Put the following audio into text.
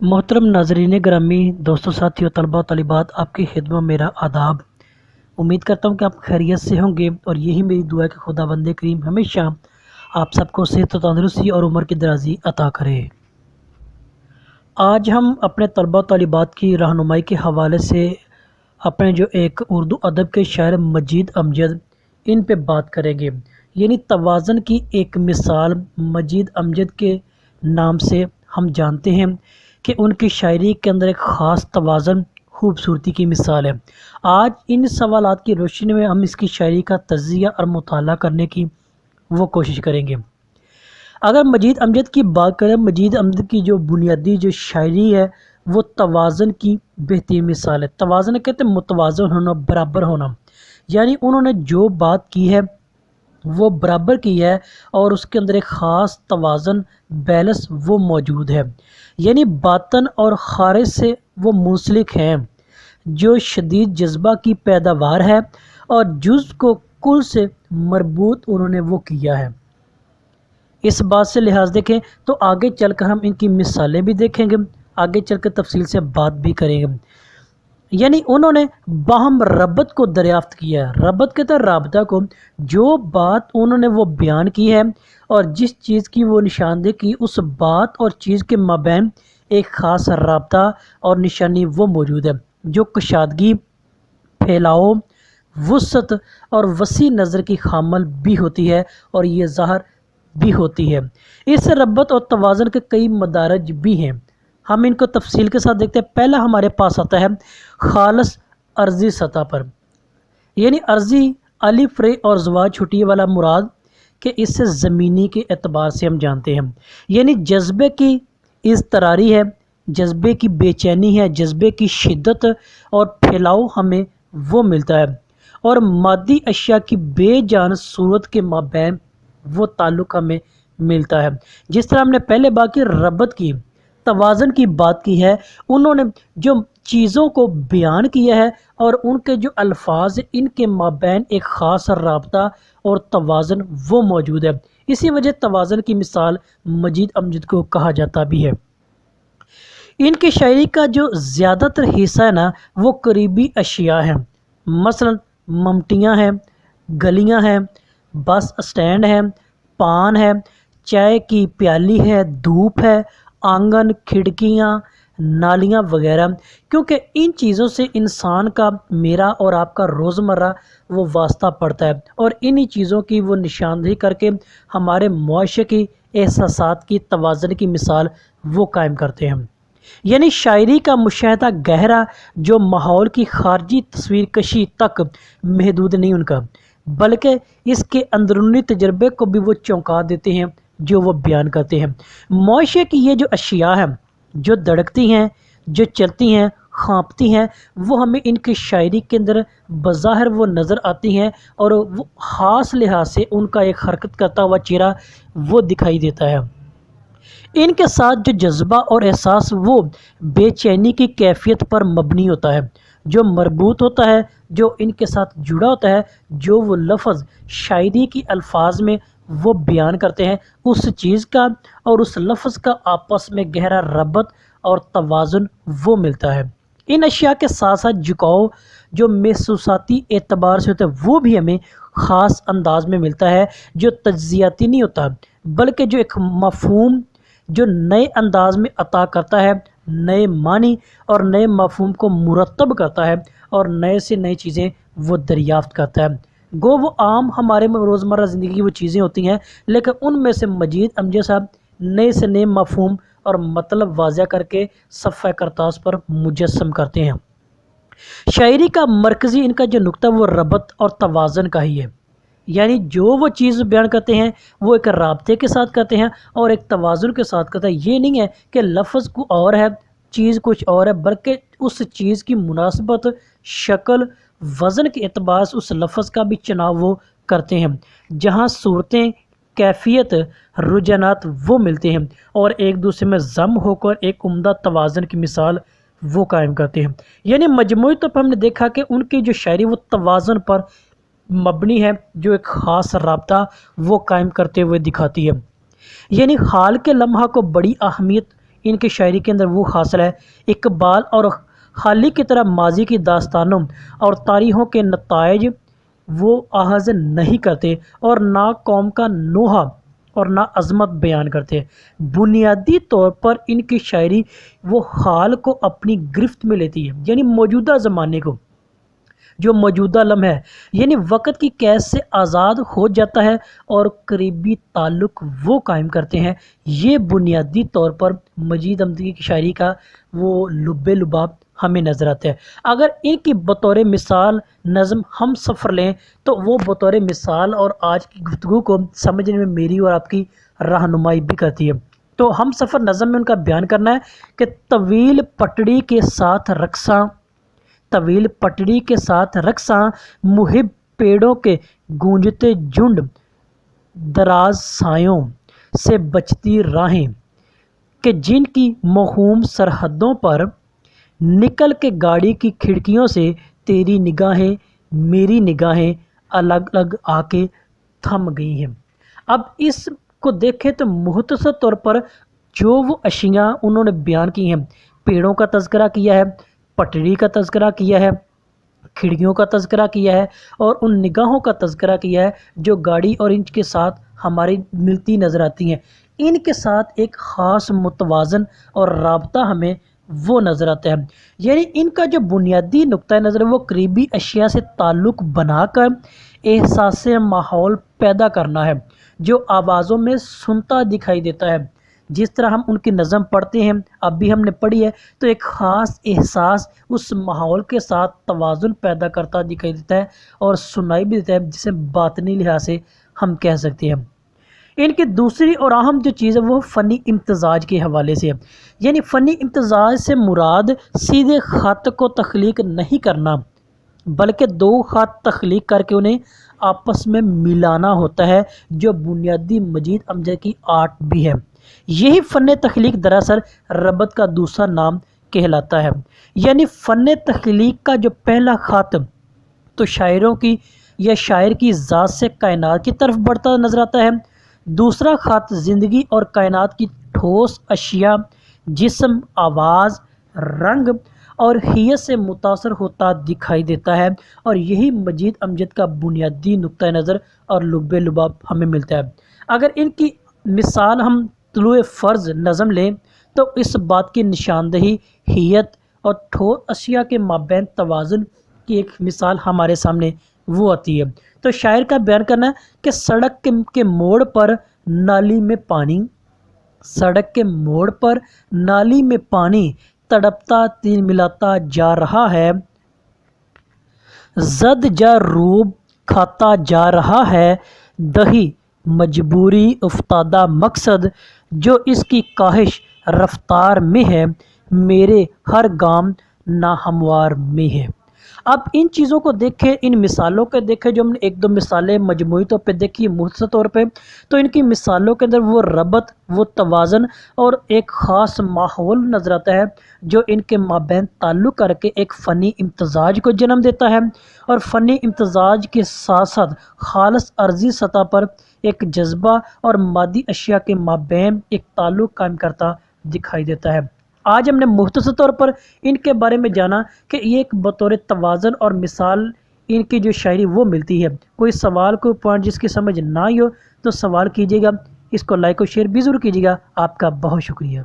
मोहतरम नाजरीन ग्रामी, दोस्तों, साथियों, तलबा तलिबात, आपकी खिदमत में मेरा आदाब। उम्मीद करता हूँ कि आप खैरियत से होंगे और यही मेरी दुआ है कि खुदाबंद करीम हमेशा आप सबको सेहत तंदरुस्ती और उम्र की दराजी अता करे। आज हम अपने तलबा तलिबात की रहनुमाई के हवाले से अपने जो एक उर्दू अदब के शायर मजीद अमजद, इन पे बात करेंगे। यानी तवाज़न की एक मिसाल मजीद अमजद के नाम से हम जानते हैं कि उनकी शायरी के अंदर एक ख़ास तवाज़न खूबसूरती की मिसाल है। आज इन सवालात की रोशनी में हम इसकी शायरी का तज़किया और मुताला करने की वो कोशिश करेंगे। अगर मजीद अमजद की बात करें, मजीद अमजद की जो बुनियादी जो शायरी है वो तवाज़न की बेहतरीन मिसाल है। तवाज़न कहते हैं मुतवाज़न होना, बराबर होना। यानी उन्होंने जो बात की है वो बराबर की है और उसके अंदर एक ख़ास तवाज़न, बैलेंस वो मौजूद है। यानी बातन और खारिज से वो मुंसलिक हैं, जो शदीद जज्बा की पैदावार है और जुज़ को कुल से मरबूत उन्होंने वो किया है। इस बात से लिहाज देखें तो आगे चलकर हम इनकी मिसालें भी देखेंगे, आगे चलकर तफसील से बात भी करेंगे। यानी उन्होंने बाहम रब्बत को दरियाफ्त किया है। रब्बत कहते हैं राबता को। जो बात उन्होंने वो बयान की है और जिस चीज़ की वो निशानदेही की, उस बात और चीज़ के माबैन एक ख़ास राबता और निशानी वो मौजूद है, जो कुशादगी, फैलाव, वुसअत और वसी नज़र की खामल भी होती है और ये ज़ाहिर भी होती है। इस रब्बत और तवाज़न के कई मदारज भी हैं, हम इनको तफसील के साथ देखते हैं। पहला हमारे पास आता है खालस अर्जी सतह पर। यानी अर्जी अलिफ रे और ज़वा छुट्टी वाला मुराद कि इससे ज़मीनी के एतबार से हम जानते हैं। यानी जज्बे की इज़तरारी है, जज्बे की बेचैनी है, जज्बे की शिद्दत और फैलाव हमें वो मिलता है और मादी अशिया की बेजान सूरत के माबैन वो ताल्लुक़ हमें मिलता है। जिस तरह हमने पहले बाकी रब्बत की, तवाज़न की बात की है, उन्होंने जो चीज़ों को बयान किया है और उनके जो अल्फाज इनके माबैन एक ख़ास राबता और तवाज़न वो मौजूद है। इसी वजह तवाज़न की मिसाल मजीद अमजद को कहा जाता भी है। इनकी शायरी का जो ज़्यादातर हिस्सा है ना, वो करीबी अशिया हैं। मसलन ममटियाँ हैं, गलियाँ हैं, बस स्टैंड है, पान है, चाय की प्याली है, धूप है, आंगन, खिड़कियाँ, नालियाँ वगैरह। क्योंकि इन चीज़ों से इंसान का, मेरा और आपका रोज़मर्रा वो वास्ता पड़ता है और इन्हीं चीज़ों की वो निशानदेही करके हमारे मुआशरे की एहसासात की तवाज़न की मिसाल वो कायम करते हैं। यानी शायरी का मुशाहदा गहरा, जो माहौल की खारजी तस्वीर कशी तक महदूद नहीं उनका, बल्कि इसके अंदरूनी तजर्बे को भी वो चौंका देते हैं जो वो बयान करते हैं। मुआशरे की ये जो अशिया हैं, जो धड़कती हैं, जो चलती हैं, ख़ांपती हैं, वो हमें इनकी शायरी के अंदर बज़ाहिर वो नज़र आती हैं और वो ख़ास लिहाज से उनका एक हरकत करता हुआ चेहरा वो दिखाई देता है। इनके साथ जो जज्बा और एहसास वो बेचैनी की कैफियत पर मबनी होता है, जो मरबूत होता है, जो इनके साथ जुड़ा होता है, जो वो लफ्ज़ शायरी की अल्फाज में वो बयान करते हैं, उस चीज़ का और उस लफ्ज़ का आपस में गहरा रब्त और तवाज़ुन वो मिलता है। इन अशिया के साथ साथ झुकाव जो महसूसाती एतबार से होता है वो भी हमें ख़ास अंदाज में मिलता है, जो तज्ज़ियाती नहीं होता, बल्कि जो एक मफ़हूम जो नए अंदाज में अता करता है, नए मानी और नए मफ़हूम को मुरतब करता है और नए से नई चीज़ें वो दरियाफ़्त करता है। गो वो आम हमारे रोज़मर्रा ज़िंदगी की वो चीज़ें होती हैं, लेकिन उनमें से मजीद अमजद साहब नए से नए मफ़हूम और मतलब वाज़ह करके सफ़े करतास पर मुजस्सम करते हैं। शायरी का मरकज़ी इनका जो नुक्ता वो रबत और तवाज़न का ही है। यानी जो वो चीज़ बयान करते हैं वो एक राब्ते के साथ करते हैं और एक तवाज़ुन के साथ करते हैं। ये नहीं है कि लफ्ज़ को और है, चीज़ कुछ और है, बल्कि उस चीज़ की मुनासबत, शक्ल, वज़न के एतबार से उस लफ्ज़ का भी चुनाव वो करते हैं, जहाँ सूरतें, कैफियत, रुझानात वो मिलते हैं और एक दूसरे में ज़म होकर एक उम्दा तवाज़न की मिसाल वो कायम करते हैं। यानी मजमूई तौर पर हमने देखा कि उनकी जो शायरी वो तवाज़न पर मबनी है, जो एक ख़ास राब्ता वो कायम करते हुए दिखाती है। यानी हाल के लम्हा को बड़ी अहमियत ان کی شاعری کے اندر وہ حاصل ہے۔ اقبال اور خالق کی طرح ماضی کی داستانوں اور تاریخوں کے نتائج وہ اخذ نہیں کرتے اور نہ قوم کا نوحہ اور نہ عظمت بیان کرتے۔ بنیادی طور پر ان کی شاعری وہ حال کو اپنی گرفت میں لیتی ہے، یعنی موجودہ زمانے کو، جو موجودہ لمحہ ہے، یعنی وقت کی قید سے آزاد ہو جاتا ہے اور قریبی تعلق وہ قائم کرتے ہیں۔ یہ بنیادی طور پر مجید امجد کی شاعری کا وہ لب لباب ہمیں نظر آتا ہے۔ اگر ان کی بطور مثال نظم ہم سفر لیں تو وہ بطور مثال اور آج کی گفتگو کو سمجھنے میں میری اور آپ کی رہنمائی بھی کرتی ہے۔ تو ہم سفر نظم میں ان کا بیان کرنا ہے کہ طویل پٹڑی کے ساتھ رقصاں، طویل پٹڑی کے ساتھ رقصاں، محب پیڑوں کے گونجتے جھنڈ، دراز سایوں سے بچتی راہیں، کہ جن کی موہوم سرحدوں پر نکل کے گاڑی کی کھڑکیوں سے تیری نگاہیں میری نگاہیں الگ الگ آ کے تھم گئی ہیں۔ اب اس کو دیکھیں تو مختصر طور پر جو وہ اشیاء انہوں نے بیان کی ہیں، پیڑوں کا تذکرہ کیا ہے، پٹڑی کا تذکرہ کیا ہے، کھڑکیوں کا تذکرہ کیا ہے، اور ان نگاہوں کا تذکرہ کیا ہے جو گاڑی اور انچ کے ساتھ ہماری ملتی نظر آتی ہیں، ان کے ساتھ ایک خاص متوازن اور رابطہ ہمیں وہ نظر آتا ہے۔ یعنی ان کا جو بنیادی نقطہ نظر ہے وہ قریبی اشیاء سے تعلق بنا کر احساس ماحول پیدا کرنا ہے جو آوازوں میں سنتا دکھائی دیتا ہے۔ جس طرح ہم ان کی نظم پڑھتے ہیں، اب بھی ہم نے پڑھی ہے، تو ایک خاص احساس اس ماحول کے ساتھ توازن پیدا کرتا دکھائی دیتا ہے اور سنائی بھی دیتا ہے، جسے باطنی لحاظ سے ہم کہہ سکتے ہیں۔ ان کی دوسری اور اہم جو چیز ہے وہ فنی امتزاج کے حوالے سے ہے۔ یعنی فنی امتزاج سے مراد سیدھے خط کو تخلیق نہیں کرنا، بلکہ دو خط تخلیق کر کے انہیں آپس میں ملانا ہوتا ہے، جو بنیادی مجید امجد کی آرٹ بھی ہے۔ یہی فن تخلیق دراصل ربط کا دوسرا نام کہلاتا ہے۔ یعنی فن تخلیق کا جو پہلا خط تو شاعروں کی یا شاعر کی ذات سے کائنات کی طرف بڑھتا نظر آتا ہے، دوسرا خط زندگی اور کائنات کی ٹھوس اشیاء، جسم، آواز، رنگ اور حیت سے متاثر ہوتا دکھائی دیتا ہے، اور یہی مجید امجد کا بنیادی نقطہ نظر اور لب لباب ہمیں ملتا ہے۔ اگر ان کی مثال ہم طلوع فرض نظم لیں تو اس بات کی نشاندہی حیت اور ٹھوس اشیاء کے مابین توازن کی ایک مثال ہمارے سامنے وہ آتی ہے۔ تو شاعر کا بیان کرنا ہے کہ سڑک کے موڑ پر نالی میں پانی، سڑک کے موڑ پر نالی میں پانی تڑپتا تیل ملاتا جا رہا ہے، زد جا روب کھاتا جا رہا ہے، دہی مجبوری افتادہ مقصد، جو اس کی کاہش رفتار میں ہے، میرے ہر گام ناہموار میں ہے۔ اب ان چیزوں کو دیکھیں، ان مثالوں کو دیکھیں، جو ہم نے ایک دو مثالیں مجموعی طور پہ دیکھی مختصر طور پہ، تو ان کی مثالوں کے اندر وہ ربط، وہ توازن اور ایک خاص ماحول نظر آتا ہے جو ان کے مابین تعلق کر کے ایک فنی امتزاج کو جنم دیتا ہے، اور فنی امتزاج کے ساتھ ساتھ خالص عرضی سطح پر ایک جذبہ اور مادی اشیاء کے مابین ایک تعلق قائم کرتا دکھائی دیتا ہے۔ آج ہم نے مختصر طور پر ان کے بارے میں جانا کہ یہ ایک بطور توازن اور مثال ان کی جو شاعری وہ ملتی ہے۔ کوئی سوال، کوئی پوائنٹ جس کی سمجھ نہ آئی ہو تو سوال کیجیے گا، اس کو لائک و شیئر بھی ضرور کیجیے گا۔ آپ کا بہت شکریہ۔